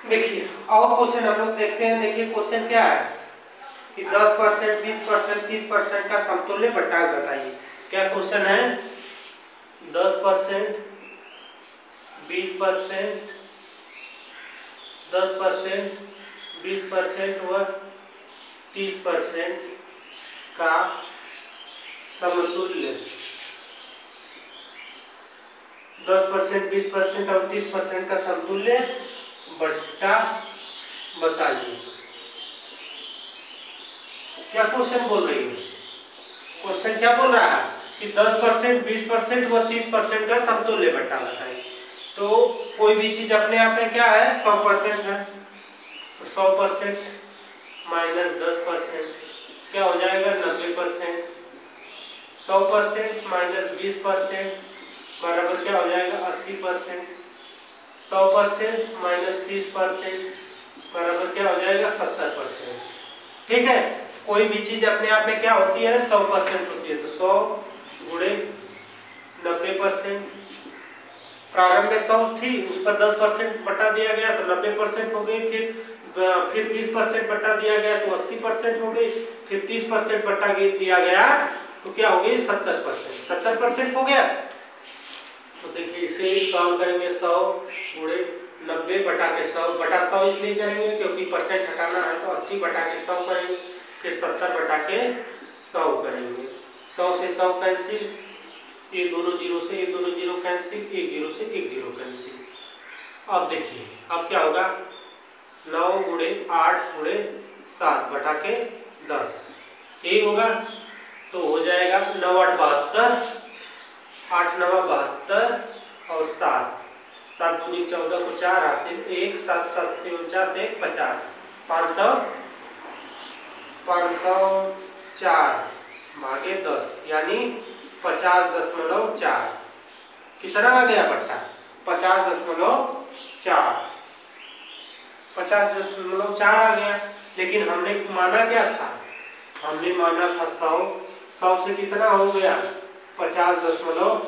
देखिए और क्वेश्चन हम लोग देखते हैं। देखिए क्वेश्चन क्या है कि 10%, 20%, 30% का समतुल्य बट्टा बताइए। क्या क्वेश्चन है? 10%, 20%, 10%, 20% व 30% का समतुल्य 10%, 20% और 30% का समतुल्य बट्टा बताइए। क्या क्वेश्चन बोल रही है? क्वेश्चन क्या बोल रहा है कि 10%, 20% व 30% का समतुल्य बट्टा बताइए। तो कोई भी चीज अपने आप में क्या है? 100% है। तो 100% माइनस 10% क्या हो जाएगा? 90%। 100% माइनस 20% बराबर क्या हो जाएगा? 80%। 100% माइनस 30% बराबर क्या हो जाएगा? 70%। ठीक है, कोई भी चीज अपने आप में क्या होती है? 100% होती है। तो 100 गुणे 90%, प्रारंभ में 100 थी, उस पर 10% बटा दिया गया तो 90% हो गई। फिर 20% बटा दिया गया तो 80% हो गई। फिर 30% बटा दिया गया तो क्या हो गई? 70%। 70% हो गया। तो देखिए इसे सॉल्व करेंगे। 100 गुणे 90 बटा के 100, बटा 100 इसलिए करेंगे क्योंकि परसेंट हटाना है। तो 80 बटा के 100 करेंगे, फिर 70 बटा के 100 करेंगे। 100 से 100 कैंसिल, ये दोनों जीरो से ये दोनों जीरो कैंसिल, एक जीरो से एक जीरो कैंसिल। अब देखिए अब क्या होगा? 9 गुणे 8 गुणे 7 बटा के 10 यही होगा। तो हो जाएगा 9 8 72, 8 9 72 और 7 7 दूनी 14 को 4 हासिल 1, 7 7 49 1 50, 504 भागे 10 यानी 50.4। कितना आ गया बट्टा? 50.4। 50.4 आ गया। लेकिन हमने माना क्या था? हमने माना था 100। 100 से कितना हो गया? 50.4।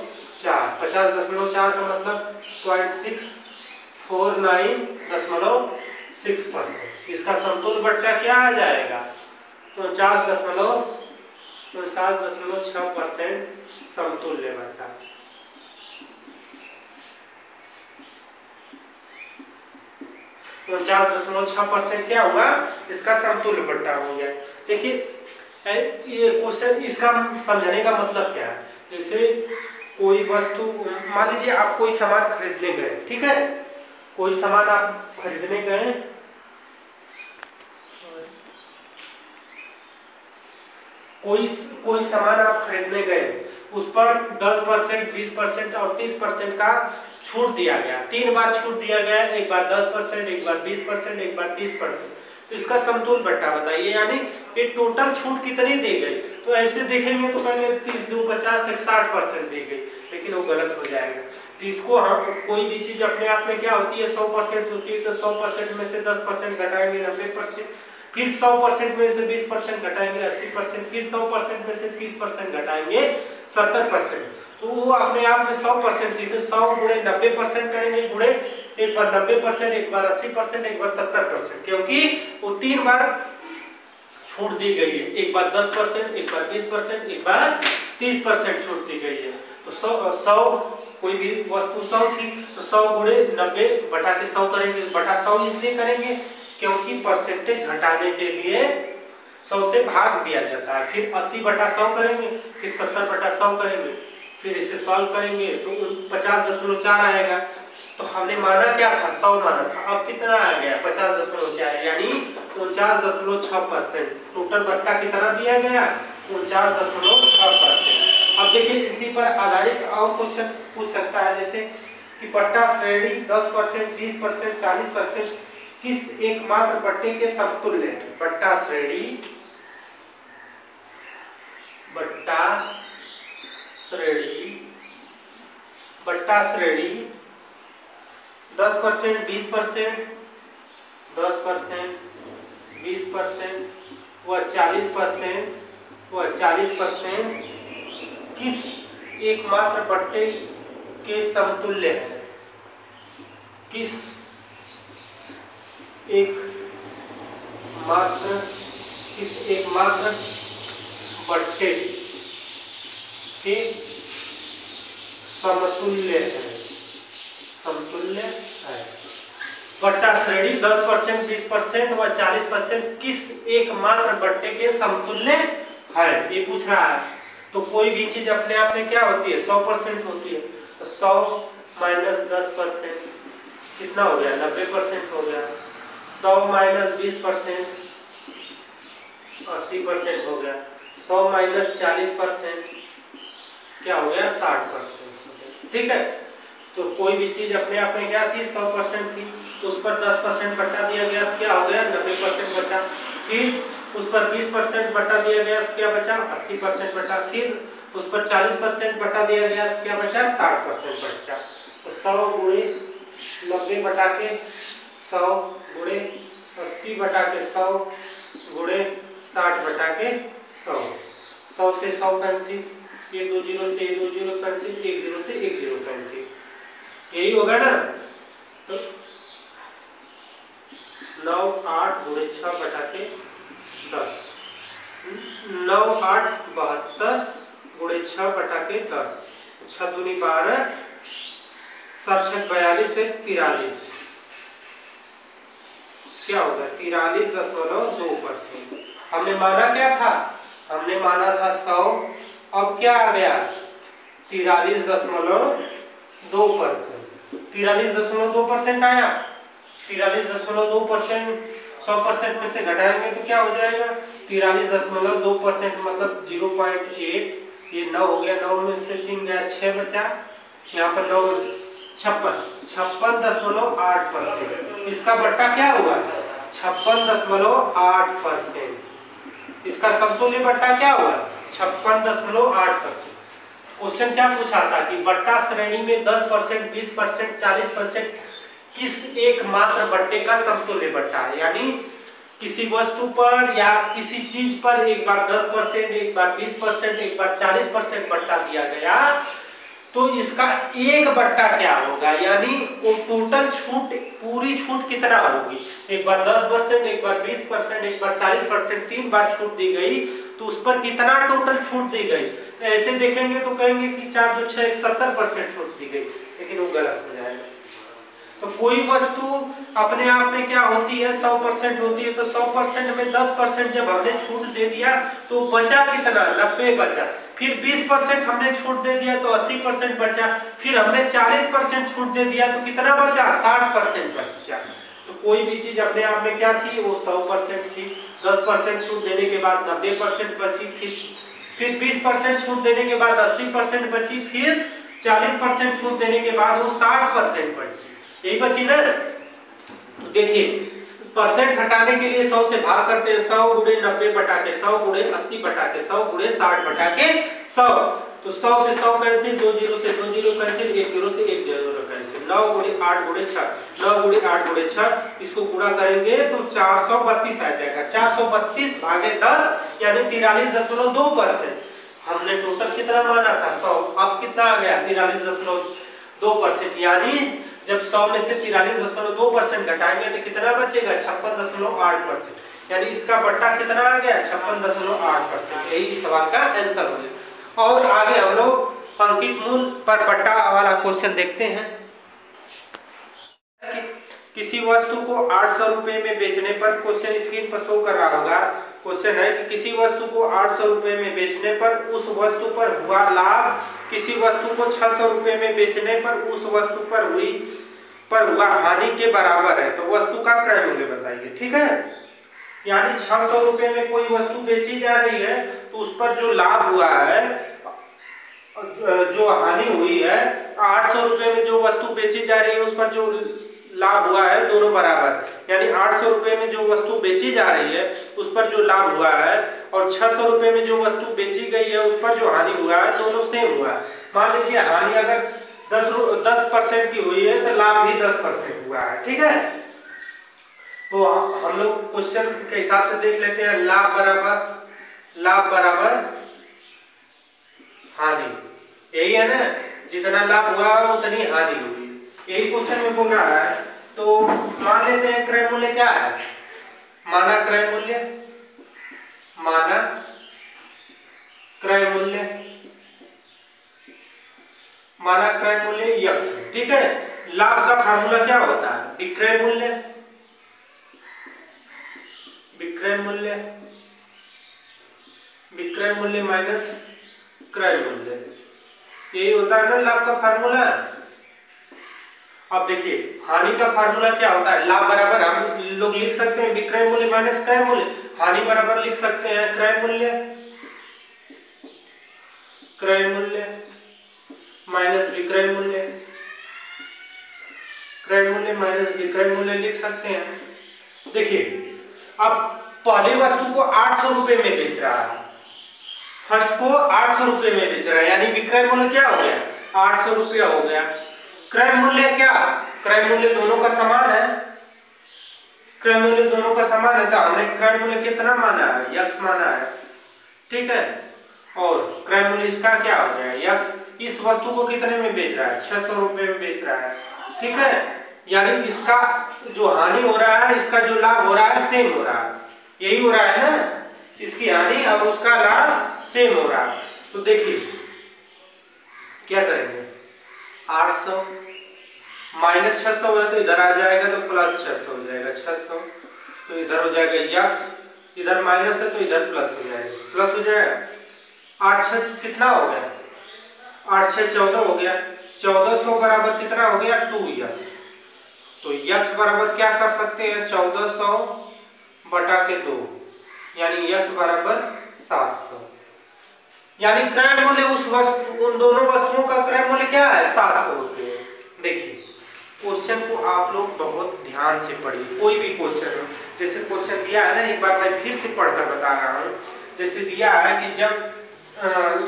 50.4 का मतलब 0.649.6%। इसका समतुल्य बट्टा क्या आ जाएगा? 49.6% समतुल्य बट्टा। 49.6% क्या हुआ? इसका समतुल्य बट्टा हो गया। देखिए ये क्वेश्चन, इसका समझने का मतलब क्या है? जैसे कोई वस्तु, मान लीजिए आप कोई सामान खरीदने गए, ठीक है, कोई सामान आप खरीदने गए, कोई सामान आप खरीदने गए, उस पर 10%, 20% और 30% का छूट दिया गया। 3 बार छूट दिया गया, एक बार 10%, एक बार 20%, एक बार 30%। तो इसका समतुल्य बट्टा बताइए, यानी ये टोटल छूट कितनी दी गई। तो ऐसे देखेंगे तो पहले 30 2 50 60% दी गई, लेकिन वो गलत हो जाएगा। तो इसको हम, कोई भी चीज अपने आप में क्या होती है? 100% होती है। तो 100% में से 10% घटाएंगे 90%, फिर 100% में से 20% घटाएंगे 80%, फिर 100% में से 30% घटाएंगे 70%। तो वो अपने आप में 100% थी। तो 100 गुणे 90% करेंगे, गुणे एक बार 90%, एक बार 80%, एक बार 70%, क्योंकि वो 3 बार छूट दी गई है। एक बार 10%, एक बार 20%, एक बार 30% छूट दी गई है। तो 100 कोई भी वस्तु 100 थी, तो 100 गुणे 90 बटा के 100 करेंगे। बटा 100 इसलिए करेंगे क्योंकि परसेंटेज घटाने के लिए 100 से भाग दिया जाता है। फिर 80 बटा 100 करेंगे, फिर 70 बटा 100 करेंगे, फिर इसे सॉल्व करेंगे तो 50.4 आएगा। तो हमने माना क्या था? 100 माना था। अब कितना आ गया? 50.4, यानी 49.6%। टोटल बट्टा कितना दिया गया? 49.6%। अब देखिए इसी पर आधारित और क्वेश्चन पूछ सकता है, जैसे कि बट्टा श्रेणी 10%, 20%, 40% किस एकमात्र बट्टे के समतुल्य है? बट्टा श्रेणी, बट्टा श्रेणी, बट्टा श्रेणी 10%, 20%, 10%, 20% व 40% किस एकमात्र बट्टे के समतुल्य है? किस एकमात्र बट्टे के समतुल्य है। बट्टा श्रेणी 10%, 20% व 40% किस एकमात्र बट्टे के समतुल्य है, ये पूछ रहा है। तो कोई भी चीज अपने आप में क्या होती है, 100% होती है। तो 100 माइनस 10% कितना हो गया, 90% हो गया। 100 माइनस 20% 80% हो गया। 100 माइनस 40% क्या हो गया, 60%। ठीक है, तो कोई भी चीज अपने आप में क्या थी, 100% थी, तो उस पर 10% बटा दिया गया तो क्या हो गया, 90% बचा। फिर उस पर 20% बटा दिया गया तो क्या बचा, 80% बचा। फिर उस पर 40% बटा दिया गया तो क्या बचा, 60% बचा। तो 100 गुणे 90 बटा के 100 गुणे 80 बटा के 100 गुणे 60 बटा के 100। 100 से 100 कैंसिल, ये 2 जीरो से 2 जीरो कैंसिल, 1 जीरो से 1 जीरो कैंसिल, यही होगा ना। तो 9 8 गुणे 6 बटा के 10, 9 8 72 गुणे 6 बटा के 10, 6 दूनी 12, 7 6 42 से 43, क्या होगा, 43.2%। हमने माना क्या था, हमने माना था 100, अब क्या आ गया, 43.2%। 43.2% आया। 43.2% 100% में से घटाएंगे तो क्या हो जाएगा, 43.2% मतलब 0.8, ये 9 हो गया, 9 में से 3 गया, 6 बचा, यहाँ पर 9 56.8%। इसका बट्टा क्या हुआ, 56.8%। इसका समतुल्य बट्टा क्या हुआ, 56.8%। क्वेश्चन क्या पूछा था कि बट्टा श्रेणी में 10%, 20%, 40% किस एकमात्र बट्टे का समतुल्य बट्टा है। यानी किसी वस्तु पर या किसी चीज पर एक बार 10%, एक बार 20%, एक बार 40% बट्टा दिया गया, तो इसका एक बट्टा क्या होगा, यानी वो टोटल छूट, पूरी छूट कितना होगी। एक बार 10%, एक बार 20%, एक बार 40%, 3 बार छूट दी गई, तो उस पर कितना टोटल छूट दी गई। तो ऐसे देखेंगे तो कहेंगे कि 4 2 6 70% छूट दी गई, लेकिन वो गलत हो जाएगा। तो कोई वस्तु अपने आप में क्या होती है, 100% होती है। तो 100% में 10% जब हमने छूट दे दिया तो बचा कितना, 90 बचा। फिर 20% हमने छूट दे दिया तो 80% बचा। फिर हमने 40% छूट दे दिया तो कितना बचा, 60% बचा। तो कोई भी चीज अपने आप में क्या थी, वो 100% थी। 10% छूट देने के बाद 90% बची, फिर 20% छूट देने के बाद 80% बची, फिर 40% छूट देने के बाद वो 60% बची, यही बची ना। तो देखिए, परसेंट हटाने के लिए 100 से भाग करते हैं, 100 गुणे 90 बटा के 100 गुणे 80 बटा के 100 गुणे 60 बटा के 100। तो 100 से 100 कैंसिल, 2 जीरो से 2 जीरो कैंसिल, 1 जीरो से 1 जीरो कैंसिल। 9 गुणे 8 गुणे 6, 9 गुणे 8 गुणे 6, इसको पूरा करेंगे तो 432 आ जाएगा। 432 भागे 10 यानी 43.2%। हमने टोटल कितना माना था, 100, अब कितना आ गया, 43.2%। यानी जब 100 में से 43.2% घटाएंगे तो कितना बचेगा, 56.8%। यानी इसका बट्टा कितना आ गया, 56.8%। यही इस सवाल का आंसर हो गया। और आगे हम लोग अंकित मूल्य पर बट्टा वाला क्वेश्चन देखते हैं। किसी वस्तु को 800 रुपए में बेचने पर, क्वेश्चन स्क्रीन पर शो कर रहा होगा। क्वेश्चन है कि किसी वस्तु को 800 रुपए में बेचने पर उस वस्तु पर हुआ लाभ किसी वस्तु को 600 रुपए में बेचने पर उस वस्तु पर हुआ हानि के बराबर है। तो वस्तु का क्रय मूल्य बताइए। ठीक है, यानी 600 रुपए में कोई वस्तु बेची जा रही है तो उस पर जो लाभ हुआ है, जो हानि हुई है, 800 रुपए में जो वस्तु बेची जा रही है उस पर जो लाभ हुआ है, दोनों बराबर। यानी 800 रुपए में जो वस्तु बेची जा रही है उस पर जो लाभ हुआ है और 600 रुपए में जो वस्तु बेची गई है उस पर जो हानि हुआ है, दोनों सेम हुआ है। मान लीजिए हानि अगर 10% की हुई है तो लाभ भी 10% हुआ है। ठीक है, तो हम लोग क्वेश्चन के हिसाब से देख लेते हैं। लाभ बराबर हानि, यही है ना, जितना लाभ हुआ उतनी हानि हुई, यही क्वेश्चन में बोल रहा है। तो मान लेते हैं क्रय मूल्य क्या है, माना क्रय मूल्य, माना क्रय मूल्य, माना क्रय मूल्य यक्स, ठीक है। लाभ का फार्मूला क्या होता है, विक्रय मूल्य, विक्रय मूल्य, विक्रय मूल्य माइनस क्रय मूल्य, यही होता है ना लाभ का फार्मूला। अब देखिए हानि का फार्मूला क्या होता है, लाभ बराबर हम लोग लिख सकते हैं विक्रय मूल्य माइनस क्रय मूल्य, हानि बराबर लिख सकते हैं क्रय मूल्य, क्रय मूल्य माइनस विक्रय मूल्य, क्रय मूल्य माइनस विक्रय मूल्य लिख सकते हैं। देखिए अब पहली वस्तु को 800 रुपए में बेच रहा है, फर्स्ट को 800 रुपए में बेच रहा है, यानी विक्रय मूल्य क्या हो गया, 800 रुपया हो गया। क्रय मूल्य क्या, क्रय मूल्य दोनों का समान है, क्रय मूल्य दोनों का समान है, तो हमने क्रय मूल्य कितना माना है, यक्स माना है, ठीक है। और क्रय मूल्य इसका क्या हो गया, यक्स। इस वस्तु को कितने में बेच रहा है, 600 रुपए में बेच रहा है, ठीक है। यानी इसका जो हानि हो रहा है, इसका जो लाभ हो रहा है सेम हो रहा है, यही हो रहा है ना, इसकी हानि और उसका लाभ सेम हो रहा है। तो देखिए क्या करेंगे, 800 माइनस 600 है तो इधर आ जाएगा तो प्लस 600 हो जाएगा, 600 तो इधर हो जाएगा यक्स, इधर माइनस है तो इधर प्लस हो जाएगा, प्लस हो जाएगा। 8 6 कितना हो गया, 8 6 14 हो गया, 1400 बराबर कितना हो गया, 2 यक्स। तो यक्स बराबर क्या कर सकते हैं, 1400 बटा के 2, यानी यक्स बराबर 700। यानी क्रय मूल्य उस वस्तु, उन दोनों वस्तुओं का क्रय मूल्य क्या है, 700 रुपये। देखिए क्वेश्चन को आप लोग बहुत ध्यान से पढ़िए, कोई भी क्वेश्चन हो, जैसे क्वेश्चन दिया है ना, एक बार मैं फिर से पढ़कर बता रहा हूँ। जैसे दिया है कि जब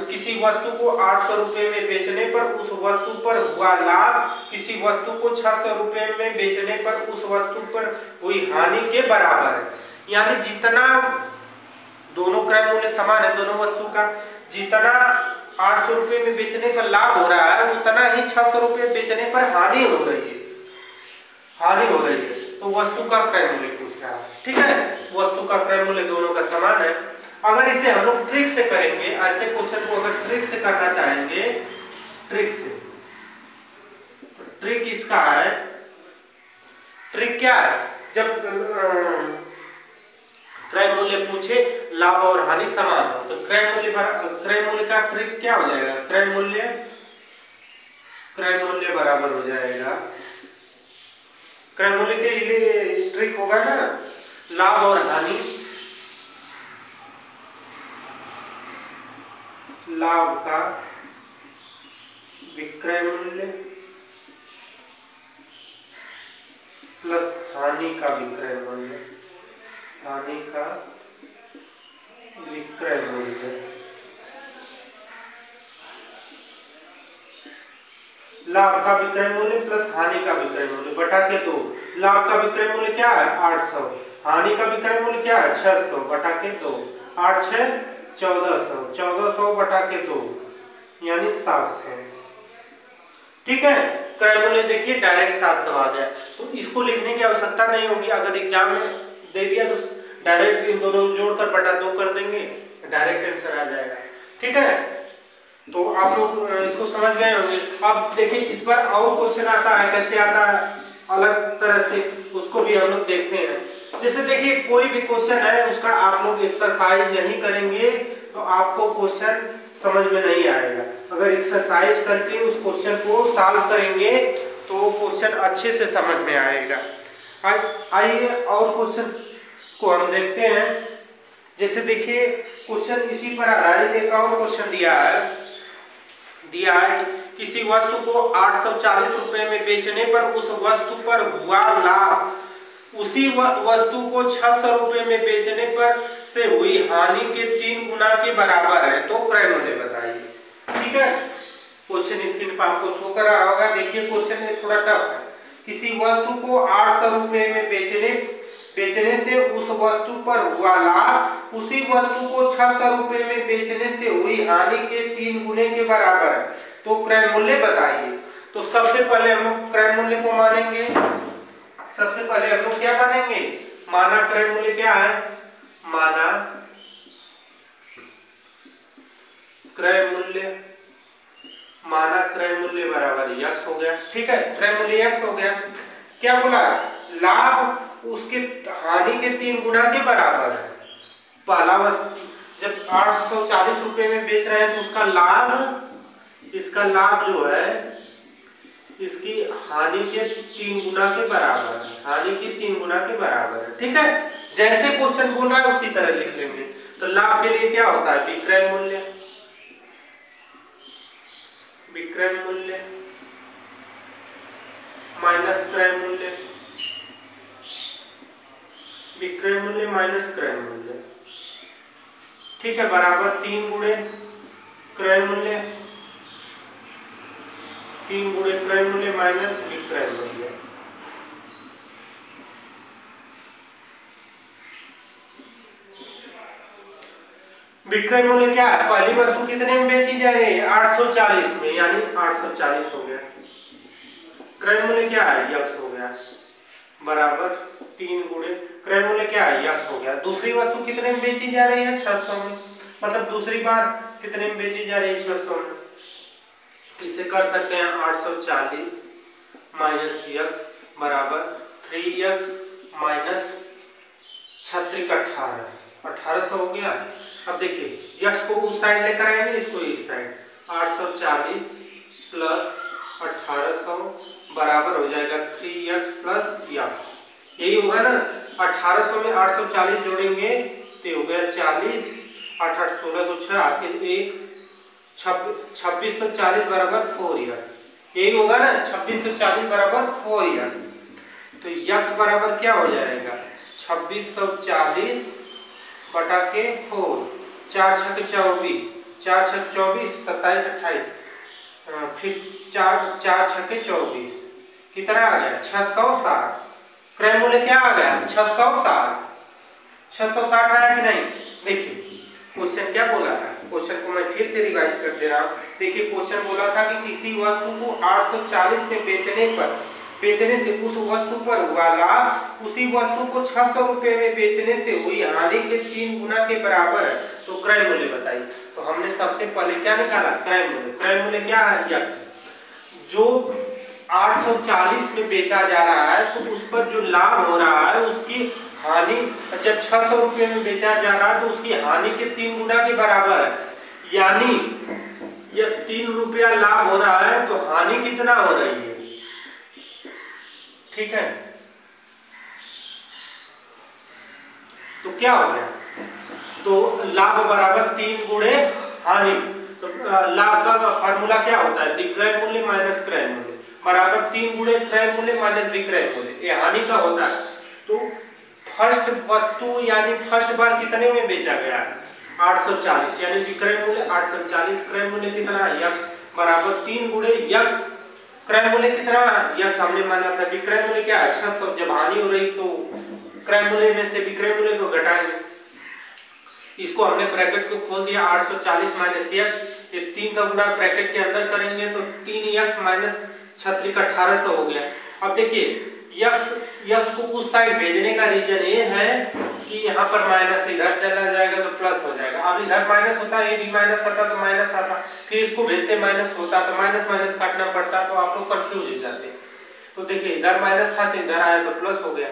किसी वस्तु को 800 रुपए में बेचने पर उस वस्तु पर हुआ लाभ किसी वस्तु को 600 रुपए में बेचने पर उस वस्तु पर हुई हानि के बराबर है। यानी जितना दोनों क्रय मूल्य समान है दोनों वस्तु का, जितना 800 रुपए में बेचने पर लाभ हो रहा है उतना ही 600 रुपए बेचने पर हानि हो रही है, हानि हो रही है। तो वस्तु का क्रय मूल्य पूछ रहा है, ठीक है। वस्तु का क्रय मूल्य दोनों का समान है। अगर इसे हम लोग ट्रिक से करेंगे, ऐसे क्वेश्चन को अगर ट्रिक से करना चाहेंगे, ट्रिक से, तो ट्रिक इसका है, ट्रिक क्या है, जब क्रय मूल्य पूछे लाभ और हानि समान हो तो क्रय मूल्य का ट्रिक क्या हो जाएगा, क्रय मूल्य बराबर हो जाएगा, क्रय मूल्य के लिए ट्रिक होगा ना, लाभ और हानि, लाभ का विक्रय मूल्य प्लस हानि का विक्रय मूल्य, हानि का विक्रय मूल्य, लाभ का विक्रय मूल्य प्लस हानि का विक्रय मूल्य बटा के 2। लाभ का विक्रय मूल्य क्या है, 800, हानि का विक्रय मूल्य क्या है, 600 बटा के 2, 8 6 1400, 1400 बटा के 2 यानी 700, ठीक है। क्रय मूल्य देखिए डायरेक्ट 700 आ गया, तो इसको लिखने की आवश्यकता नहीं होगी। अगर एग्जाम में दे दिया तो डायरेक्ट इन दोनों जोड़कर बटा 2 कर देंगे, डायरेक्ट आंसर आ जाएगा, ठीक है। तो आप लोग इसको समझ गए होंगे। अब देखिए इस पर और क्वेश्चन आता है, कैसे आता है अलग तरह से, उसको भी हम लोग देखते हैं। जैसे देखिए कोई भी क्वेश्चन है उसका आप लोग एक्सरसाइज नहीं करेंगे तो आपको क्वेश्चन समझ में नहीं आएगा। अगर एक्सरसाइज करके उस क्वेश्चन को सॉल्व करेंगे तो क्वेश्चन अच्छे से समझ में आएगा। आइए और क्वेश्चन को हम देखते हैं। जैसे देखिए क्वेश्चन इसी पर आधारित एक और क्वेश्चन दिया है कि किसी वस्तु को 840 रुपए में बेचने पर उस वस्तु पर हुआ लाभ उसी वस्तु को 600 रुपए में बेचने पर से हुई हानि के 3 गुना के बराबर है, तो क्रय मूल्य बताइए, ठीक है। क्वेश्चन स्क्रीन पर आपको शो कर रहा होगा। देखिए क्वेश्चन थोड़ा टफ है। किसी वस्तु को 800 रुपए में बेचने से उस वस्तु पर हुआ लाभ उसी वस्तु को 600 रुपए में बेचने से हुई हानि के 3 गुने के बराबर है, तो क्रय मूल्य बताइए। तो सबसे पहले हम लोग क्रय मूल्य को मानेंगे, सबसे पहले हम लोग क्या मानेंगे, माना क्रय मूल्य क्या है, माना क्रय मूल्य, माना क्रय मूल्य बराबर यक्स हो गया। ठीक है, क्रय मूल्य यक्स हो गया। क्या बोला, लाभ उसके हानि के 3 गुना के बराबर है। पहला वस्तु जब 840 रुपए में बेच रहे हैं तो उसका लाभ, इसका लाभ जो है इसकी हानि के 3 गुना के बराबर है, हानि के 3 गुना के बराबर है। ठीक है, जैसे क्वेश्चन बोल रहा है उसी तरह लिख लेंगे। तो लाभ के लिए क्या होता है, विक्रय मूल्य, विक्रय मूल्य माइनस क्रय मूल्य, विक्रय मूल्य माइनस क्रय मूल्य। ठीक है, बराबर 3 गुणे क्रय मूल्य, 3 गुणे क्रय मूल्य माइनस विक्रय मूल्य। विक्रय मूल्य क्या है, पहली वस्तु कितने में बेची जा रही है, 840 में, यानी 840 हो गया। क्रय मूल्य क्या है, यक्स हो गया, बराबर 3 गुणे क्रय मूल्य क्या है, यक्स हो गया। दूसरी वस्तु कितने में बेची जा रही है, 600 में, मतलब दूसरी बार कितने में बेची जा रही है, 600 में। इसे कर सकते हैं 840 माइनस यक्स बराबर 3x माइनस 36 1800 हो गया। अब देखिए यक्स को उस साइड लेकर आएंगे, इसको इस साइड, 840 प्लस 1800 बराबर हो जाएगा 3x प्लस यक्स, यही होगा ना। 1800 में 840 जोड़ेंगे तो हो गया 40, 8 8 16 को 6 हासिल 1, 2640 बराबर 4x, यही होगा ना, 2640 बराबर 4x। तो यक्स बराबर क्या हो जाएगा, 2640 बटा के 4, 4 छक 24, 4 छक 24, 27 28, फिर 4 छक 24, कितना आ गया 660। क्रय मूल्य क्या आ गया 660, 660 आया कि नहीं। देखिए क्वेश्चन क्या बोला था, क्वेश्चन को मैं फिर से रिवाइज कर दे रहा हूँ। देखिए क्वेश्चन बोला था कि किसी वस्तु को 840 में बेचने से उस वस्तु पर हुआ लाभ उसी वस्तु को 600 रुपए में बेचने से हुई हानि के 3 गुना के बराबर है, तो क्रय मूल्य बताइए। तो हमने सबसे पहले क्या निकाला, क्रय मूल्य। क्रय मूल्य क्या है, यक्स। जो 840 में बेचा जा रहा है तो उस पर जो लाभ हो रहा है उसकी हानि, जब 600 रुपए में बेचा जा रहा है तो उसकी हानि के 3 गुना के बराबर है, यानी यह 3 रुपया लाभ हो रहा है तो हानि कितना हो रही है। ठीक है, तो क्या हो गया, तो लाभ बराबर 3 गुणे हानि। तो लाभ का फार्मूला क्या होता है, विक्रय मूल्य माइनस क्रय मूल्य बराबर 3 गुणे क्रय मूल्य माइनस विक्रय मूल्य, ये हानि का होता है। तो फर्स्ट वस्तु यानी फर्स्ट बार कितने में बेचा गया, 840, यानी विक्रय मूल्य 840, क्रय मूल्य कितना है यक्स, बराबर 3 गुणे यक्स, क्रय मूल्य कितना यक्स हमने माना था, विक्रय मूल्य क्या है 600, जब हानि हो रही तो क्रय मूल्य में से विक्रय मूल्य को घटाएंगे। इसको हमने ब्रैकेट को खोल दिया, 840 माइनस यक्स, ये 3 का गुणा ब्रैकेट के अंदर करेंगे तो 3x माइनस 36 1800 हो गया। अब देखिए यक्स को उस साइड भेजने का रीजन ये है कि यहाँ पर माइनस इधर चला जाएगा तो प्लस हो जाएगा। अब इधर माइनस होता है, ये भी माइनस आता तो माइनस आता, फिर इसको भेजते माइनस होता तो माइनस माइनस काटना पड़ता, तो आप लोग कंफ्यूज हो जाते। तो देखिए इधर माइनस था तो इधर आया तो प्लस हो गया।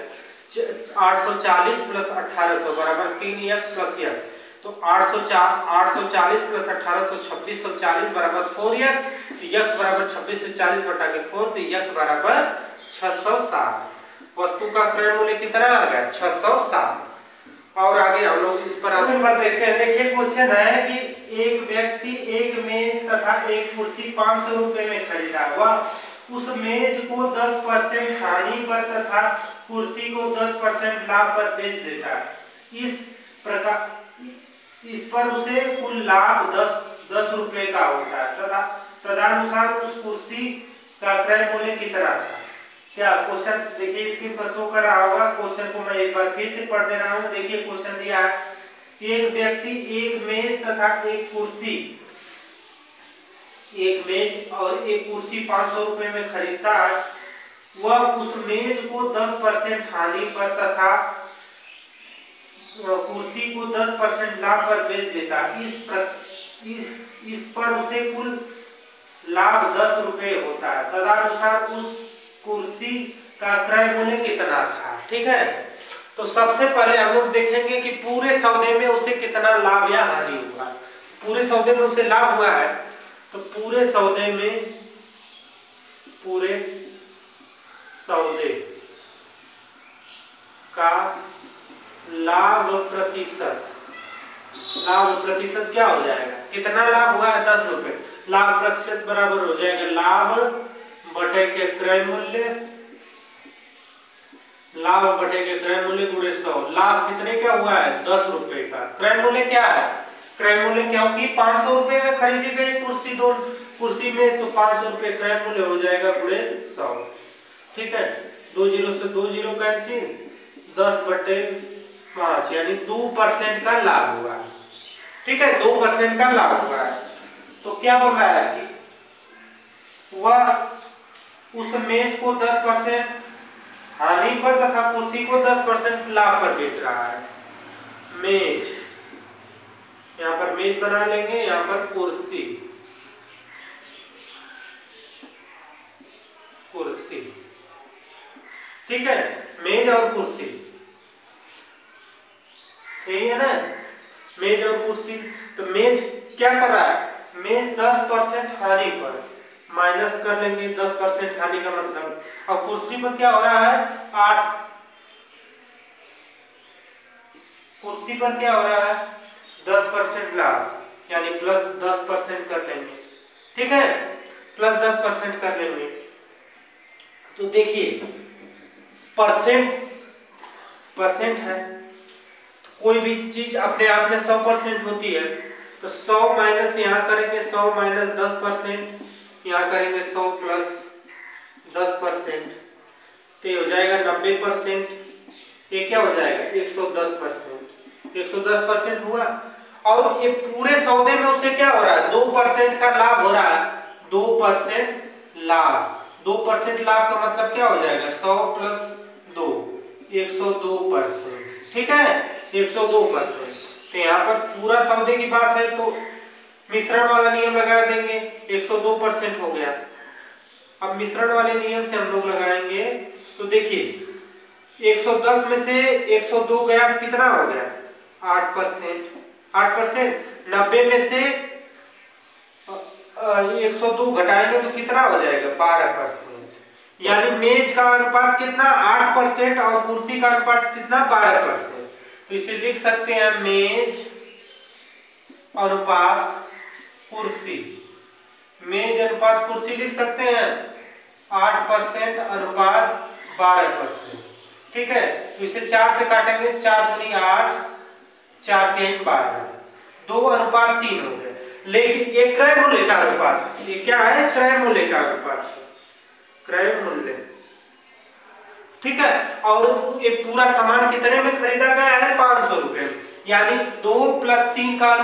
840 प्लस 1800 बराबर 3x प्लस यक्स, तो 840 प्लस 1800 2640 बराबर 4x, तो यक्स बराबर 2640 बटा के 4, तो यक्स बराबर 660। वस्तु का क्रय मूल्य कितना आ गया 660। और आगे हम लोग इस पर क्वेश्चन पर देखते हैं। देखिए क्वेश्चन है कि एक व्यक्ति एक मेज तथा एक कुर्सी 500 रुपए में खरीदा, वह उस मेज को 10% हानि पर तथा कुर्सी को 10% लाभ पर बेच देता है। इस पर उसे कुल लाभ 10 रुपए का होता है तथा तदनुसार उस कुर्सी का क्रय मूल्य कितना था। क्या क्वेश्चन देखिए इसके पर शो कर रहा होगा, क्वेश्चन को मैं एक बार फिर से पढ़ दे रहा हूँ। देखिए क्वेश्चन दिया है, एक व्यक्ति एक मेज तथा एक कुर्सी, एक मेज और एक कुर्सी 500 रुपए में खरीदता है वह उस मेज को 10% हानि पर तथा कुर्सी को 10% लाभ पर बेच देता। इस पर उसे कुल लाभ 10 रुपए होता है। तदनुसार उस कुर्सी का क्रय मूल्य कितना था। ठीक है, तो सबसे पहले हम लोग देखेंगे कि पूरे सौदे में उसे कितना लाभ या हानि हुआ। पूरे सौदे में उसे लाभ हुआ है, तो पूरे सौदे का लाभ प्रतिशत क्या हो जाएगा, कितना लाभ हुआ है 10 रुपए। लाभ प्रतिशत बराबर हो जाएगा लाभ बटे के क्रय मूल्य, लाभ बटे के क्रय मूल्य गुणे 100। लाभ कितने का हुआ है 10 रुपए का। क्रय मूल्य क्या है, क्रय मूल्य क्योंकि 500 रुपए में खरीदी गई कुर्सी में, तो 500 रुपए क्रय मूल्य हो जाएगा गुणे 100। ठीक है, 2 जीरो से 2 जीरो कैंसिल, 10/5 यानी 2% का लाभ हुआ है। ठीक है, 2% का लाभ हुआ है। तो क्या बोल रहा है कि वह उस मेज को 10% हानि पर तथा कुर्सी को 10% लाभ पर बेच रहा है। मेज, यहां पर मेज बना लेंगे, यहां पर कुर्सी, ठीक है, मेज और कुर्सी, यही है ना, मेज और कुर्सी। तो मेज क्या कर रहा है, मेज 10% हानि पर माइनस कर लेंगे, 10% हानि का मतलब। और कुर्सी पर क्या हो रहा है 8, कुर्सी पर क्या हो रहा है 10% लाभ, यानी प्लस 10% कर लेंगे। ठीक है, प्लस 10% कर लेंगे। तो देखिए परसेंट है, तो कोई भी चीज अपने आप में 100% होती है। तो 100 माइनस यहाँ करेंगे, 100 माइनस 10%, यहाँ करेंगे 100 प्लस 10%, तो ये हो जाएगा 90%। ये क्या हो जाएगा 110%। 110% हुआ। और ये पूरे सौदे में उसे क्या हो रहा है 2% का लाभ हो रहा है। 2% लाभ, 2% लाभ का मतलब क्या हो जाएगा 100 प्लस 2, 102%। ठीक है, 102%। तो यहाँ पर पूरा सौदे की बात है, तो मिश्रण वाला नियम लगा देंगे, 102% हो गया। अब मिश्रण वाले नियम से हम लोग लगाएंगे, तो देखिए 110 में से 102 गया तो कितना हो गया 8%। 8%, 90 में से 102 घटाएंगे तो कितना हो जाएगा 12%। यानी मेज का अनुपात कितना 8% और कुर्सी का अनुपात कितना 12%। तो इसे लिख सकते हैं मेज अनुपात कुर्सी, मेज अनुपात कुर्सी लिख सकते हैं 8% अनुपात 12%। ठीक है, तो इसे 4 से काटेंगे, 4 दूनी 8, 4 3 12, 2:3 हो गए। लेकिन ये क्रय मूल्य का अनुपात, ये क्या है क्रय मूल्य का अनुपात, क्रय मूल्य। ठीक है, और ये पूरा सामान कितने में खरीदा गया है 500 रुपए, यानी 2 + 3 का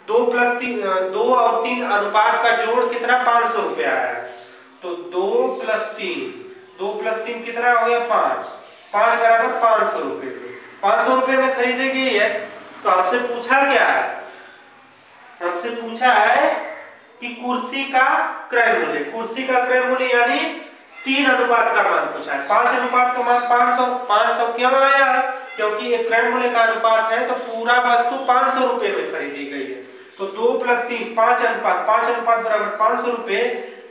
2 और 3 अनुपात का जोड़ कितना 500 रुपए आया। तो 2 + 3 कितना हो गया 5, 5 बराबर 500 रुपए। 500 रुपए में खरीदी गई है। तो हमसे पूछा क्या है, हमसे पूछा है कि कुर्सी का क्रय मूल्य, कुर्सी का क्रय मूल्य यानी 3 अनुपात का मान पूछा है। 5 अनुपात का मान 500, 500 क्यों आया, क्योंकि ये क्रय मूल्य का अनुपात है, तो पूरा वस्तु 500 रुपए में खरीदी गई है। तो 2 + 3 5 अनुपात, 5 अनुपात बराबर 500 रुपए।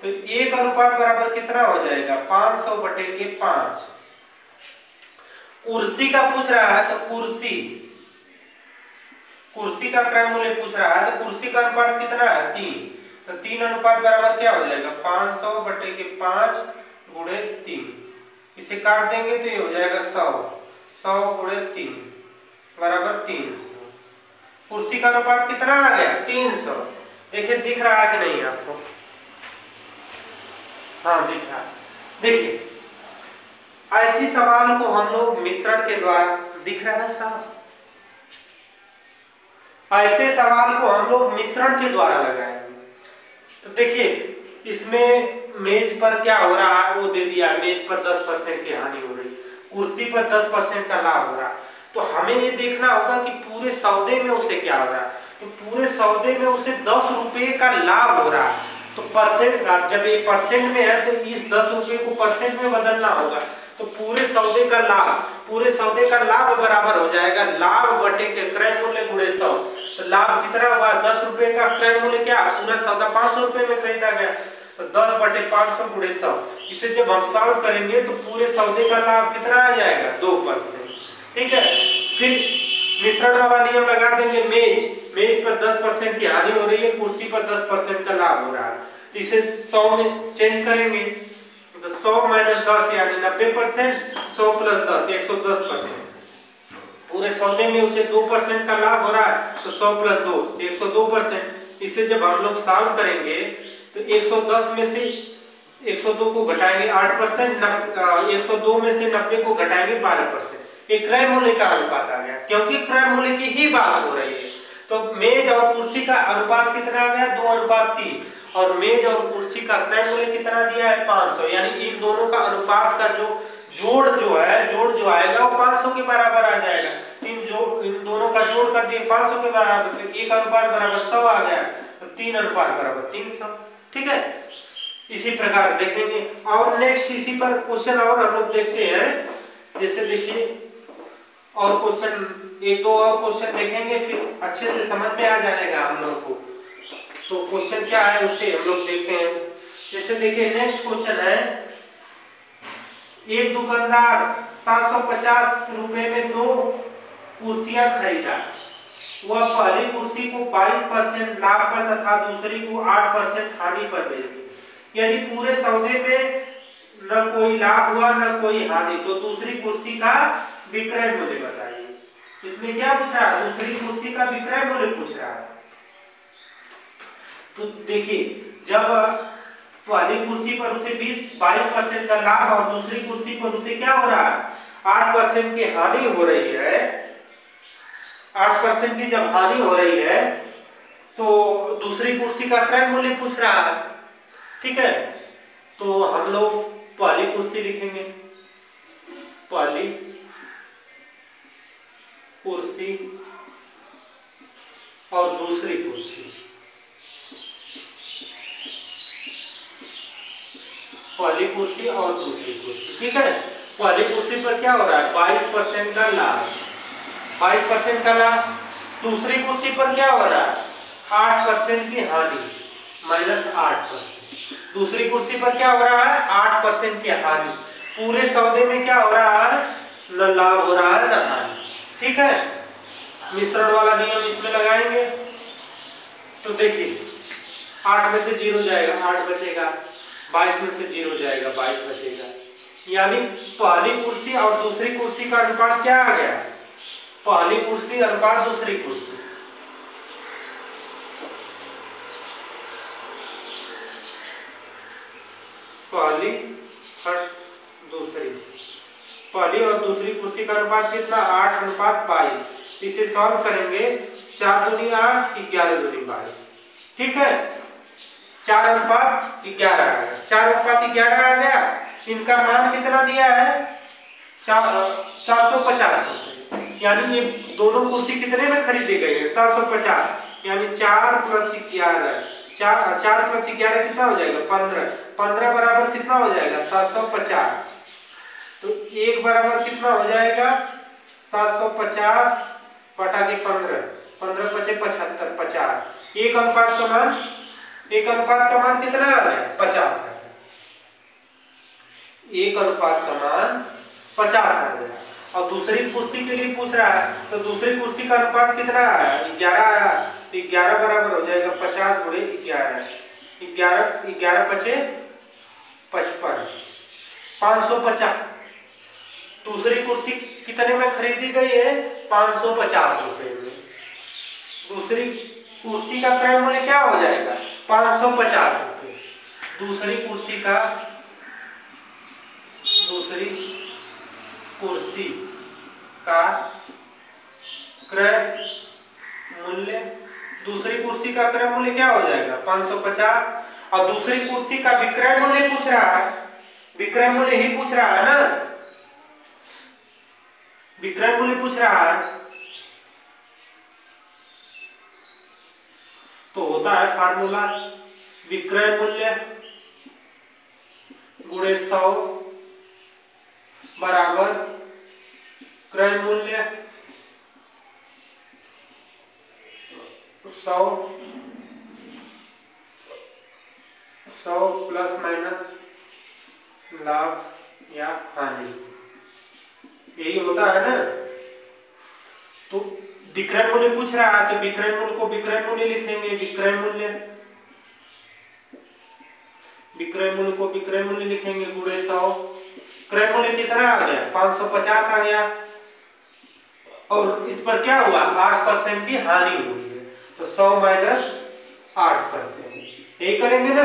तो 1 अनुपात बराबर कितना हो जाएगा 500/5। कुर्सी का पूछ रहा है, तो कुर्सी का क्रय मूल्य पूछ रहा है, तो कुर्सी का अनुपात कितना है 3। तो 3 अनुपात बराबर क्या हो जाएगा 500/5 गुणे 3। इसे काट देंगे तो ये हो जाएगा 100, 100 गुणे 3 बराबर 300। कुर्सी का अनुपात कितना आ गया 300। देखिए दिख रहा है कि नहीं आपको, हाँ दिख रहा। देखिए ऐसी सवाल को हम लोग मिश्रण के द्वारा, दिख रहा है साहब, ऐसे सवाल को हम लोग मिश्रण के द्वारा लगाएंगे। तो देखिए इसमें मेज पर क्या हो रहा है वो दे दिया, मेज पर 10% की हानि हो रही, कुर्सी पर 10% का लाभ हो रहा। तो हमें ये देखना होगा कि पूरे सौदे में उसे क्या हो रहा है। तो पूरे सौदे में उसे 10 रुपये का लाभ हो रहा है। तो परसेंट, जब ये परसेंट में है तो इस 10 रुपये को परसेंट में बदलना होगा। तो पूरे सौदे का लाभ, पूरे सौदे का लाभ बराबर हो जाएगा लाभ बटे के क्रय मूल्य गुणे 100। तो लाभ कितना हुआ 10 रुपये का, क्रय मूल्य क्या, पूरा सौदा 500 रुपये में खरीदा गया, तो 10 बटे 500 गुणे 100। इसे जब हम सॉल्व करेंगे तो पूरे सौदे का लाभ कितना आ जाएगा 2%। ठीक है, फिर मिश्रण वाला नियम लगा देंगे, मेज पर 10% की हानि हो रही है, कुर्सी पर 10% का लाभ हो रहा है। तो इसे 100 में चेंज करेंगे, तो 100 माइनस 10 यानी 90%, 100 प्लस 10 110%। पूरे सौदे में उसे 2% का लाभ हो रहा है, तो 100 प्लस 2 102%। इसे जब हम लोग सॉल्व करेंगे तो 110 में से 102 को घटाएंगे 8%, 102 में से 90 को घटाएंगे 12%। एक क्रय मूल्य का अनुपात आ गया, क्योंकि क्रय मूल्य की ही बात हो रही है। तो मेज और कुर्सी का अनुपात कितना आ गया 2:3, और मेज और कुर्सी का क्रय मूल्य कितना दिया है 500, यानी इन दोनों का अनुपात का जोड़ जो आएगा वो 500 के बराबर आ जाएगा। इन दोनों का जोड़ कर दिए 500 के बराबर, तो 1 अनुपात बराबर 100 आ गया, तो 3 अनुपात बराबर 300। ठीक है, इसी प्रकार देखेंगे। और नेक्स्ट इसी पर क्वेश्चन और हम लोग देखते हैं। जैसे देखिए और क्वेश्चन, एक दो और क्वेश्चन देखेंगे, फिर अच्छे से समझ में आ जाएगा हम लोग को। तो क्वेश्चन क्या है उसे हम लोग देखते हैं। जैसे देखिए नेक्स्ट क्वेश्चन है, एक दुकानदार 750 रुपए में 2 कुर्सियां खरीदा। वह पहली कुर्सी को 22% लाभ पर तथा दूसरी को 8% हानि पर बेच दी। यदि पूरे सौदे में न कोई लाभ हुआ न कोई हानि, तो दूसरी कुर्सी का विक्रय मूल्य बताइए। इसमें क्या पूछ रहा है, दूसरी कुर्सी का विक्रय मूल्य पूछ रहा है। तो देखिए जब पहली कुर्सी पर उसे 22% का लाभ और दूसरी कुर्सी पर उसे क्या हो रहा है 8% की हानि हो रही है, 8% की जब हानि हो रही है तो दूसरी कुर्सी का क्रय मूल्य पूछ रहा है। ठीक है, तो हम लोग पहली कुर्सी लिखेंगे, पहली कुर्सी और दूसरी कुर्सी, पहली कुर्सी और दूसरी कुर्सी। ठीक है, पहली कुर्सी पर क्या हो रहा है 22% का लाभ, 22% का लाभ। दूसरी कुर्सी पर क्या हो रहा है 8% की हानि, -8%। दूसरी कुर्सी पर क्या हो रहा है 8% की हानि। पूरे सौदे में क्या हो रहा है न लाभ हो रहा है न हानि। ठीक है, मिश्रण वाला नियम इसमें लगाएंगे तो देखिए 8 में से 0 जाएगा 8 बचेगा, 22 में से 0 जाएगा 22 बचेगा, यानी पहली कुर्सी और दूसरी कुर्सी का अनुपात क्या आ गया, पहली कुर्सी अनुपात दूसरी कुर्सी। पहली फर्स्ट दूसरी, पहली और दूसरी कुर्सी का अनुपात कितना 8:22। इसे सॉल्व करेंगे 4 दूनी 8, 11 दूनी 22। ठीक है, 4:11 आ गया, 4:11 आ गया। इनका मान कितना दिया है 750, यानी ये दोनों कुर्सी कितने में खरीदी गई है 750, यानी 4 + 11, 4 + 11 कितना हो जाएगा 15, 15 बराबर कितना हो जाएगा 750। तो 1 बराबर कितना हो जाएगा 750 बटा के 15, 15 × 5 = 75, 50। एक अनुपात का मान कितना आ रहा है 50। एक अनुपात का मान 50 आ गया। और दूसरी कुर्सी के लिए पूछ रहा है, तो दूसरी कुर्सी का अनुपात कितना आया 11 आया, तो 11 बराबर हो जाएगा 50 × 11, 11 × 5 = 55, 550। दूसरी कुर्सी कितने में खरीदी गई है 550 रुपए में। दूसरी कुर्सी का क्रय मूल्य क्या हो जाएगा 550 रुपए। दूसरी कुर्सी का क्रय मूल्य क्या हो जाएगा 550, और दूसरी कुर्सी का विक्रय मूल्य पूछ रहा है, विक्रय मूल्य ही पूछ रहा है ना, विक्रय मूल्य पूछ रहा है। तो होता है फार्मूला विक्रय मूल्य गुणे 100 बराबर क्रय मूल्य 100 प्लस माइनस लाभ या हानि, यही होता है ना। तो विक्रय मूल्य पूछ रहा है तो विक्रय मूल्य को विक्रय मूल्य लिखेंगे, विक्रय मूल्य, विक्रय मूल्य को विक्रय मूल्य लिखेंगे गुणे 100। क्रय मूल्य कितना आ गया 550 आ गया, और इस पर क्या हुआ 8% की हानि हुई है, तो 100 माइनस 8%, यही करेंगे ना।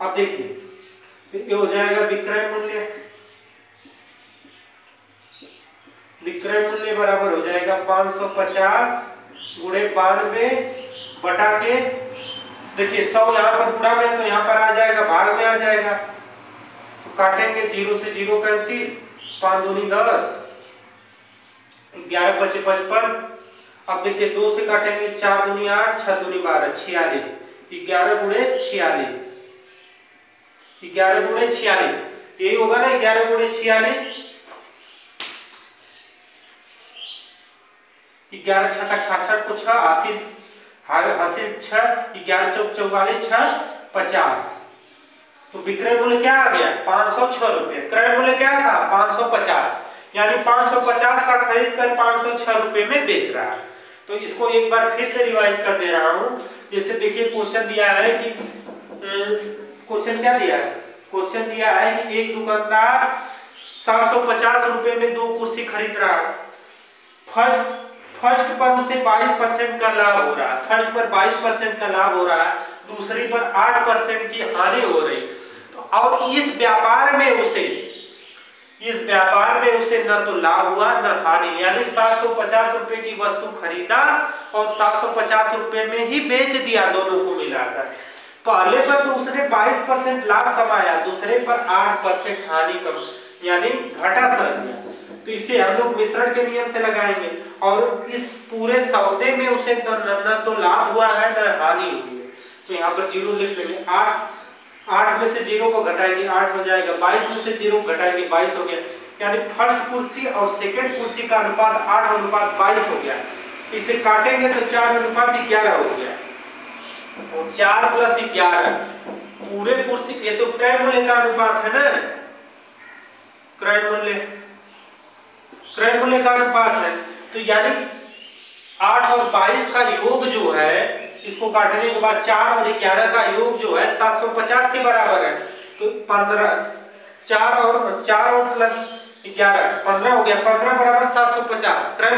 अब देखिए ये हो जाएगा विक्रय मूल्य, विक्रय मूल्य बराबर हो जाएगा 550 गुणे 92 बटा के, देखिए 100 यहाँ पर गुणा में तो यहाँ पर आ जाएगा भाग में आ जाएगा, तो काटेंगे 0 से 0 कैंसिल, 5 दूनी 10, 11 पचे 55। अब देखिए 2 से काटेंगे 4 दूनी 8, 6 दूनी 12, 46, 11 गुणे 46, 11 गुणे 46, यही होगा ना 11 गुणे 46, 11 छक्का 66 को 6 हासिल 6, 11 चौक 44, 6 50। तो विक्रय मूल्य क्या आ गया 506 रुपए, क्रय मूल्य क्या था 550, यानी 550 का खरीद कर 506 रुपए में बेच रहा है। तो इसको एक बार फिर से रिवाइज कर दे रहा हूं। जैसे देखिए क्वेश्चन दिया है कि क्वेश्चन क्या दिया है, क्वेश्चन दिया है कि एक दुकानदार 750 रुपए में 2 कुर्सी खरीद रहा है। फर्स्ट पर उसे 22% का लाभ हो रहा है, फर्स्ट पर 22% का लाभ हो रहा है, दूसरी पर 8% की हानि हो रही। तो और इस व्यापार में उसे न तो लाभ हुआ न हानि, यानी 750 रुपए की वस्तु खरीदा और 750 रुपए में ही बेच दिया, दोनों को मिलाकर। पहले पर तो उसने 22% लाभ कमाया, दूसरे पर 8% हानि कम, यानी घाटा सह गया। तो इसे हम लोग मिश्रण के नियम से लगाएंगे, और इस पूरे सौदे में उसे न तो लाभ हुआ है न हानि हुई है। तो यहाँ पर 0 लिख लेंगे, 8 में से 0 को घटाएंगे 8 हो जाएगा, 22 में से 0 घटाएंगे 22 हो गया, यानी फर्स्ट कुर्सी और सेकंड कुर्सी का अनुपात 8:22 हो गया। इसे काटेंगे तो 4:11 हो गया, और 4 + 11 पूरे कुर्सी, ये तो क्रय मूल्य का अनुपात है ना, क्रय मूल्य का अनुपात है। तो यानी 8 और 22 का योग जो है, इसको काटने के बाद 4 और 11 का योग जो है 750 के बराबर है। तो 4 और + 11 15 हो गया, 15 बराबर 750। क्रय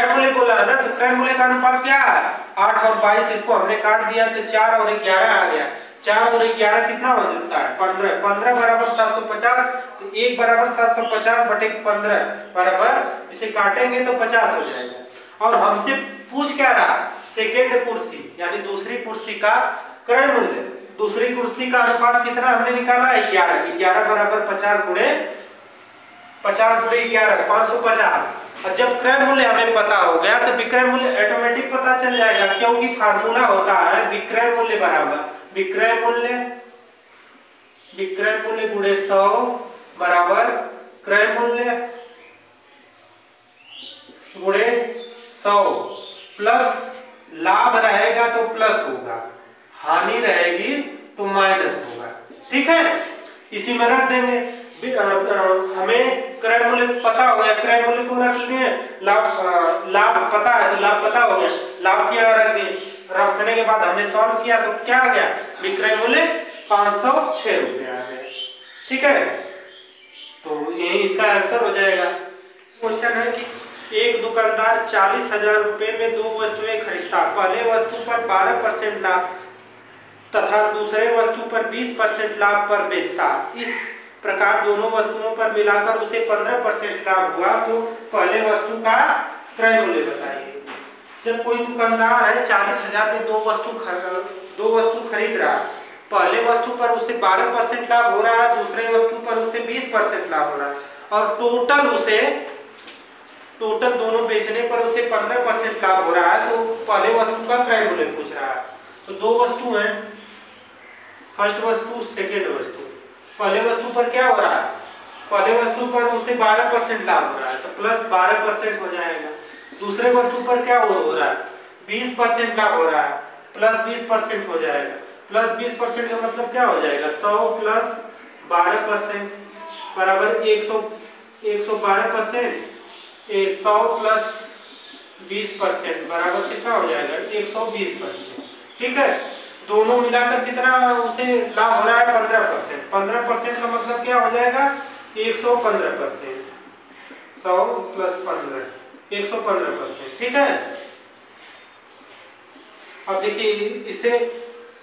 मूल्य बोला है ना, तो क्रय मूल्य का अनुपात क्या है 8 और 22, इसको हमने काट दिया तो 4 और 11 आ गया। 4 और 11 कितना हो जाता है 15, 15 बराबर 750, तो 1 बराबर 750 बटे 15 बराबर, इसे काटेंगे तो 50 हो जाएगा। और हमसे पूछ क्या रहा सेकेंड कुर्सी यानी दूसरी कुर्सी का क्रय मूल्य, दूसरी कुर्सी का अनुपात कितना हमने निकाला 11 बराबर 50 गुणे 11 550। और जब क्रय मूल्य हमें पता हो गया तो विक्रय मूल्य ऑटोमेटिक पता चल जाएगा, क्योंकि फार्मूला होता है विक्रय मूल्य बराबर विक्रय मूल्य गुणे 100 बराबर क्रय मूल्य गुणे 100, प्लस लाभ रहेगा तो प्लस होगा, हानि रहेगी तो माइनस होगा। ठीक है, इसी में रख देंगे। हमें क्रय मूल्य पता हो गया, क्रय मूल्य को रख लिए, लाभ पता है तो लाभ पता हो गया, लाभ क्या रखने के बाद हमने सॉल्व किया तो क्या आ गया विक्रय मूल्य 506 रुपए आ गए। ठीक है, तो यही इसका आंसर हो जाएगा। क्वेश्चन है कि एक दुकानदार 40,000 रुपए में 2 वस्तुएं खरीदता, पहले वस्तु पर 12% लाभ तथा दूसरे वस्तु पर 20% लाभ पर बेचता। इस प्रकार दोनों वस्तुओं पर मिलाकर उसे 15% लाभ हुआ, तो पहले वस्तु का क्रय मूल्य बताइए। जब कोई दुकानदार है 40,000 में 2 वस्तु खरीद रहा, पहले वस्तु पर उसे 12% लाभ हो रहा है, दूसरे वस्तु पर उसे 20% लाभ हो रहा है, और टोटल दोनों बेचने पर उसे 15% लाभ हो रहा है। तो पहले वस्तु का क्रय मूल्य पूछ रहा है। तो दो वस्तु हैं, फर्स्ट वस्तु सेकेंड वस्तु। पहले वस्तु पर क्या हो रहा है, पहले वस्तु पर उसे 12% लाभ हो रहा है, तो प्लस 12% हो जाएगा। दूसरे वस्तु पर क्या हो रहा है, 20% लाभ हो रहा है, प्लस 20% हो जाएगा। प्लस 20% का मतलब क्या हो जाएगा, 100 प्लस 12% बराबर 112%, 100 प्लस 20% बराबर कितना हो जाएगा, 120%। ठीक है, दोनों मिलाकर कितना उसे लाभ हो रहा है, 15%। 15% का मतलब क्या हो जाएगा, 115%। 100 प्लस 15, 115%। ठीक है, अब देखिए इसे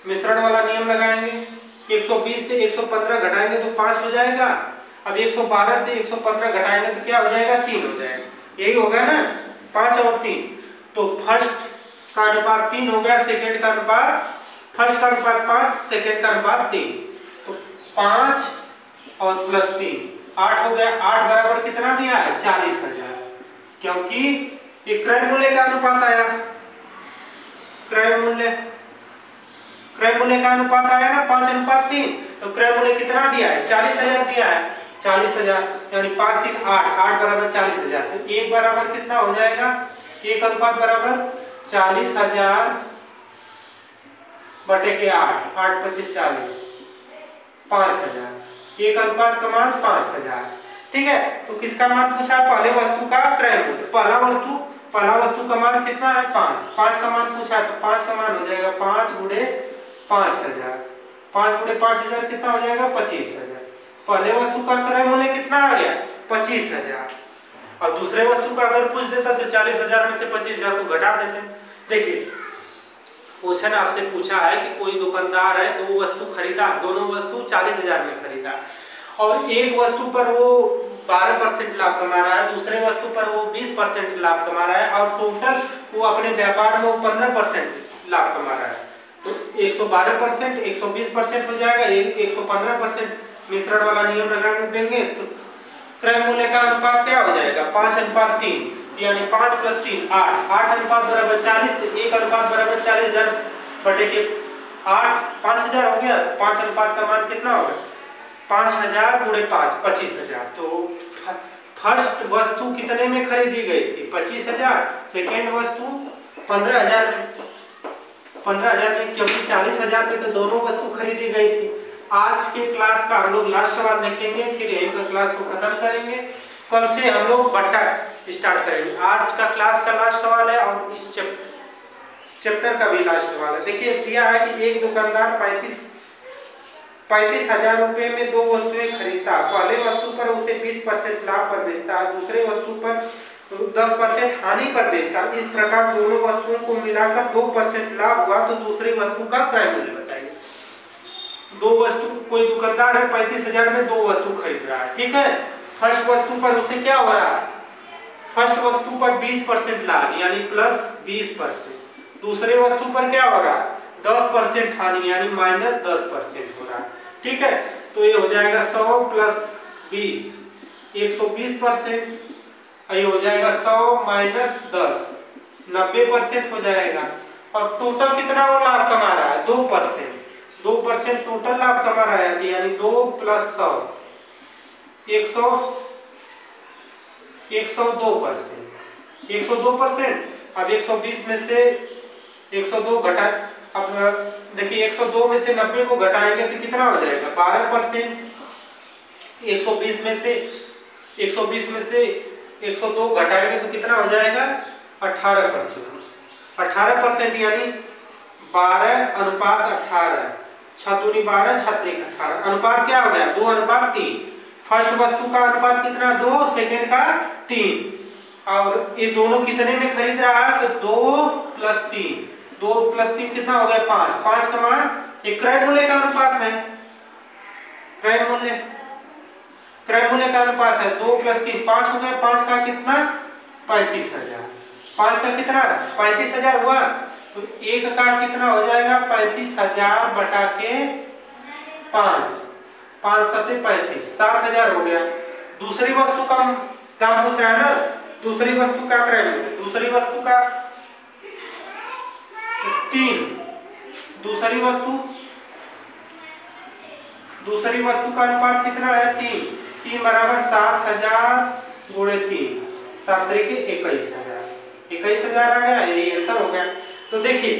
मिश्रण वाला नियम लगाएंगे। 120 से 115 घटाएंगे तो 5 हो जाएगा। अब 112 से 115 घटाएंगे तो क्या हो जाएगा, 3 हो जाएगा। यही होगा ना, 5 और 3। तो फर्स्ट का अनुपात 3 हो गया, सेकेंड का अनुपात, फर्स्ट का अनुपात 5, सेकेंड का अनुपात 3। तो 5 और प्लस 3 8 हो गया। 8 बराबर कितना दिया है, 40,000, क्योंकि ये क्रय मूल्य का अनुपात आया। क्रय मूल्य का अनुपात आया ना, 5:3। तो क्रय मूल्य कितना दिया है, 40,000 दिया है। 40,000 यानी 5 3 8, 8 बराबर 40,000। तो 1 बराबर कितना हो जाएगा, 1 अनुपात बराबर 40,000 बटे के 8, 8 25 40, 5,000। 1 अनुपात का मान 5,000। ठीक है, तो किसका मान पूछा, पहले वस्तु का क्रय मूल्य। पहला वस्तु का मान कितना है, 5। 5 का मान पूछा है, तो 5 का मान हो जाएगा 5 गुणे 5,000। 5 गुणे 5,000 कितना हो जाएगा, 25,000। पहले वस्तु का क्रय मूल्य कितना आ गया, 25,000। और दूसरे वस्तु का अगर पूछ देता तो 40,000 में से 25,000 को घटा देते। देखिए क्वेश्चन आपसे पूछा है कि कोई दुकानदार है, दो वस्तु खरीदा, दोनों वस्तु 40,000 में खरीदा, और एक वस्तु पर वो 12% लाभ कमा रहा है, दूसरे वस्तु पर वो 20% लाभ कमा रहा है, और टोटल वो अपने व्यापार में वो 15% लाभ कमा रहा है। तो 112%, 120% हो जाएगा, 115%। मिश्रण वाला नियम लगा देंगे तो क्रय मूल्य का अनुपात क्या हो जाएगा, 5:3, यानी 5 प्लस 3 8, 8 अनुपात बराबर 40, 1 अनुपात बराबर 40,000 बटे के 8, 5,000 हो गया। 5 अनुपात का मान कितना होगा, 5,000 गुणे 5, 25,000। तो फर्स्ट वस्तु कितने में खरीदी गई थी, 25,000। सेकेंड वस्तु 15,000 में, क्योंकि 40,000 में तो दोनों वस्तु खरीदी गई थी। आज के क्लास का हम लोग लास्ट सवाल देखेंगे, फिर यहीं पर क्लास को खत्म करेंगे। कल से हम लोग बट्टा स्टार्ट करेंगे। आज का क्लास का लास्ट सवाल है और इस चैप्टर का भी लास्ट सवाल है। देखिए दिया है कि एक दुकानदार 35,000 रुपए में दो वस्तुएं खरीदता। पहले वस्तु पर उसे 20% लाभ पर बेचता है, दूसरे वस्तु पर 10% हानि पर बेचता है। इस प्रकार दोनों वस्तुओं को मिलाकर 2% लाभ हुआ, तो दूसरी वस्तु का क्रय मूल्य बताइए। दो वस्तु, कोई दुकानदार है 35,000 में दो वस्तु खरीद रहा है। ठीक है, फर्स्ट वस्तु पर उसे क्या हो रहा है, फर्स्ट वस्तु पर 20% लाभ यानी प्लस 20%। दूसरे वस्तु पर क्या हो रहा है, 10% हानि यानी माइनस 10% हो रहा है। ठीक है, तो ये हो जाएगा 100 प्लस 20, 120%। ये हो जाएगा 100 माइनस 10, 90% हो जाएगा। और टोटल कितना वो लाभ कमा रहा है, 2%। 2% टोटल लाभ कमा रहा है, यानी 2 प्लस 100, 102%। 102%। अब 120 में से 102 घटा, अब देखिए 102 में से 90 को घटाएंगे तो कितना हो जाएगा, 12%। 120 में से 102 घटाएंगे तो कितना हो जाएगा, 18%। 18% यानी 12:18, 6 दूनी 12, 6 त्रिक 18। अनुपात क्या हो गया, 2:3। फर्स्ट वस्तु का अनुपात कितना, 2, सेकेंड का 3। और ये दोनों कितने में खरीद रहा है, तो 2 प्लस 3, 2 प्लस 3 कितना हो गया, 5। 5 का मान एक क्रय मूल्य का अनुपात है, क्रय मूल्य का अनुपात है। 2 प्लस 3 5 हो गया, 5 का कितना, 35,000। 5 का कितना, 35,000 हुआ। तो एक का कितना हो जाएगा, 35,000 बटा के 5, 5 सत्ते 35, 60,000 हो गया। दूसरी वस्तु का दाम पूछ रहा है ना, दूसरी वस्तु का क्रय मूल्य, दूसरी वस्तु का 3, दूसरी वस्तु का अनुपात कितना है 3, 3 बराबर 7,000 गुणे 3, 7 तरीके 21,000, 21,000 आ गया, यही आंसर हो गया। तो देखिए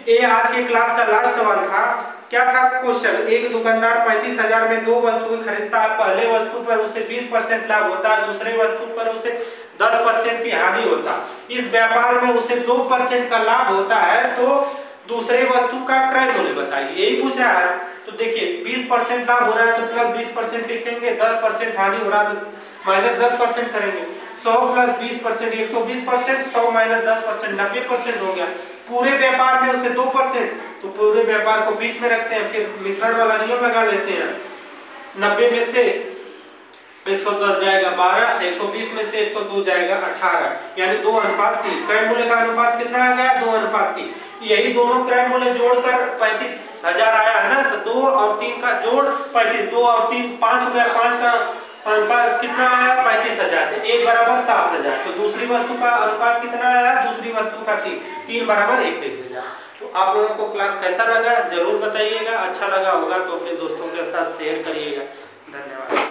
ये आज के क्लास का लास्ट सवाल था। क्या था क्वेश्चन, एक दुकानदार 35,000 में 2 वस्तुएं खरीदता है, पहले वस्तु पर उसे 20% लाभ होता है, दूसरे वस्तु पर उसे 10% की हानि होता है। इस व्यापार में उसे 2% का लाभ होता है, तो दूसरे वस्तु का क्रय मूल्य बताइए, यही पूछ रहा है। तो देखिए 20% लाभ हो रहा है तो प्लस 20% लिखेंगे, 10% हानि हो रहा है तो माइनस 10% करेंगे। 100 प्लस 20% 120%, 100 माइनस 10% 90% हो गया। पूरे व्यापार में उसे 2%, तो पूरे व्यापार को 20 में रखते हैं, फिर मिश्रण वाला नियम लगा लेते हैं। 90 में से 110 जाएगा 12, 120 में से 102 जाएगा 18, यानी 2:3। क्रय मूल्य का अनुपात कितना आ गया 2:3। यही दोनों क्रय मूल्य जोड़कर 35,000 आया है ना, तो 2 और 3 का जोड़ 35, 2 और 3 5 हो गया, 5 का अनुपात कितना आया 35,000, 1 बराबर 7,000। तो दूसरी वस्तु का अनुपात कितना आया, दूसरी वस्तु का 3 बराबर 21,000। तो आप लोगों को क्लास कैसा लगा जरूर बताइएगा, अच्छा लगा होगा तो अपने दोस्तों के साथ शेयर करिएगा। धन्यवाद।